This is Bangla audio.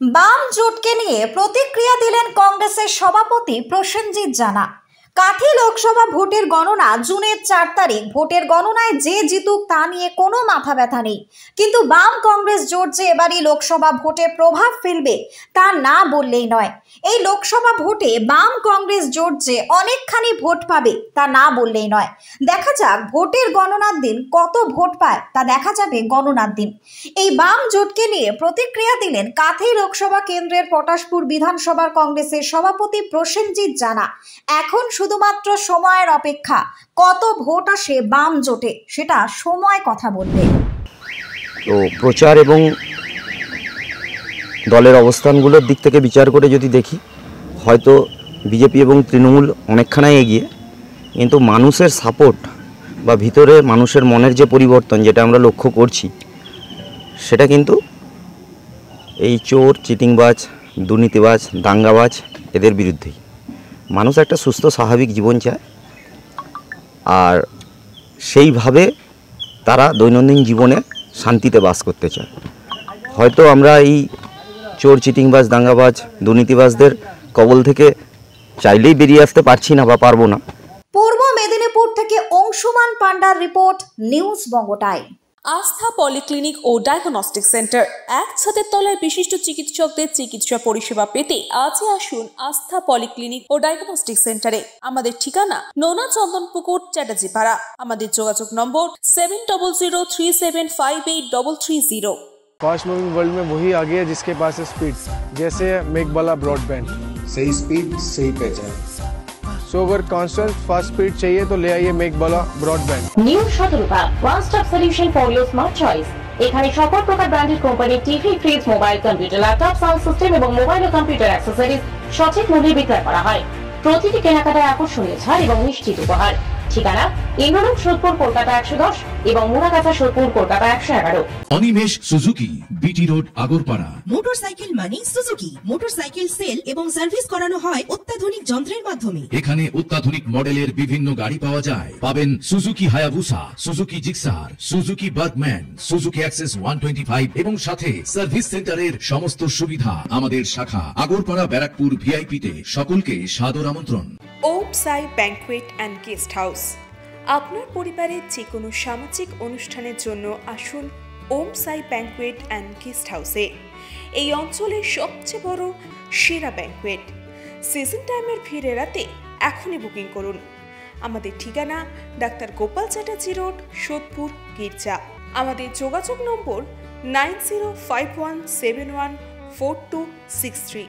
বাম জোটকে নিয়ে প্রতিক্রিয়া দিলেন কংগ্রেসের সভাপতি প্রসেনজিৎ জানা। কাঁথি লোকসভা ভোটের গণনা জুনের 4 তারিখ। ভোটের গণনায় যে জিতুক তা নিয়ে কোনো মাথা ব্যথা নেই, কিন্তু বাম কংগ্রেস জোট যে এবারই লোকসভা ভোটে প্রভাব ফেলবে তা না বললেই নয়। এই লোকসভা ভোটে বাম কংগ্রেস জোট যে অনেকখানি ভোট পাবে তা না বললেই নয়। দেখা যাক ভোটের গণনার দিন কত ভোট পায়, তা দেখা যাবে গণনার দিন। এই বাম জোটকে নিয়ে প্রতিক্রিয়া দিলেন কাঁথি লোকসভা কেন্দ্রের পটাশপুর বিধানসভার কংগ্রেসের সভাপতি প্রসেনজিৎ জানা। এখন শুধুমাত্র সময়ের অপেক্ষা, কত ভোট আসে বাম জোটে সেটা সময় কথা বলবে। তো প্রচার এবং দলের অবস্থানগুলোর দিক থেকে বিচার করে যদি দেখি, হয়তো বিজেপি এবং তৃণমূল অনেকখানাই এগিয়ে, কিন্তু মানুষের সাপোর্ট বা ভিতরে মানুষের মনের যে পরিবর্তন যেটা আমরা লক্ষ্য করছি, সেটা কিন্তু এই চোর, চিটিংবাজ, দুর্নীতিবাজ, দাঙ্গাবাজ এদের বিরুদ্ধেই। মানুষ একটা সুস্থ স্বাভাবিক জীবন চায়, আর সেইভাবে তারা দৈনন্দিন জীবনে শান্তিতে বাস করতে চায়। হয়তো আমরা এই চোর, চিটিংবাজ, দাঙ্গাবাজ, দুর্নীতিবাজদের কবল থেকে চাইলেই বেরিয়ে আসতে পারছি না বা পারবো না। পূর্ব মেদিনীপুর থেকে অংশুমান পান্ডার রিপোর্ট, নিউজ বঙ্গ টাইম। আস্থা পলিক্লিনিক ও ডায়াগনস্টিক সেন্টার, এক ছাদের তলায় বিশিষ্ট চিকিৎসকদের চিকিৎসা পরিষেবা পেতে আজই আসুন আস্থা পলিক্লিনিক ও ডায়াগনস্টিক সেন্টারে। আমাদের ঠিকানা নোনা চন্দনপুকুর, চ্যাটার্জিপাড়া। আমাদের যোগাযোগ নম্বর 7003758330। फास्ट मूविंग वर्ल्ड में वही आगे है जिसके पास है स्पीड, जैसे मेघबाला ब्रॉडबैंड। सही स्पीड, सही पहचान। सो अगर कांस्टेंट फास्ट स्पीड चाहिए तो ले आइए Meghbala broadband. New Shatarupa one stop solution for your smart choice. এখানে সকল প্রকার ব্র্যান্ডেড কোম্পানির TV, fridge, mobile, computer, laptop, sound system এবং মোবাইল ও কম্পিউটার অ্যাক্সেসরিজ সঠিক মূল্যে বিক্রয় করা হয়। প্রতিটি কেনাকাটায় আকর্ষণীয় ছাড় এবং নিশ্চিত উপহার। ঠিকানা ইন্দ্রনগর, সোদপুর, কলকাতা 110 এবং Murakacha, Sodepur, Kolkata 111। Animesh Suzuki, BT road, Agarpara. Motorcycle মানে সুজুকি। মোটরসাইকেল সেল এবং সার্ভিস করানো হয় অত্যাধুনিক যন্ত্রের মাধ্যমে। এখানে অত্যাধুনিক মডেলের বিভিন্ন গাড়ি পাওয়া যায়। পাবেন Suzuki Hayabusa, Suzuki Gixxer, Suzuki Bergman, Suzuki access 125 এবং সাথে সার্ভিস সেন্টারের সমস্ত সুবিধা। আমাদের শাখা আগরপাড়া, ব্যারাকপুর ভিআইপি তে। সকলকে সাদর আমন্ত্রণ। ওম সাই ব্যাংকুয়েট অ্যান্ড গেস্ট হাউস। আপনার পরিবারের যে কোনো সামাজিক অনুষ্ঠানের জন্য আসুন ওম সাই ব্যাংকুয়েট অ্যান্ড গেস্ট হাউসে। এই অঞ্চলের সবচেয়ে বড় সেরা ব্যাংকুয়েট। সিজন টাইমের ভিড় এড়াতে এখনই বুকিং করুন। আমাদের ঠিকানা ডাক্তার গোপাল চ্যাটার্জি রোড, সোদপুর, গির্জা। আমাদের যোগাযোগ নম্বর 9051714263।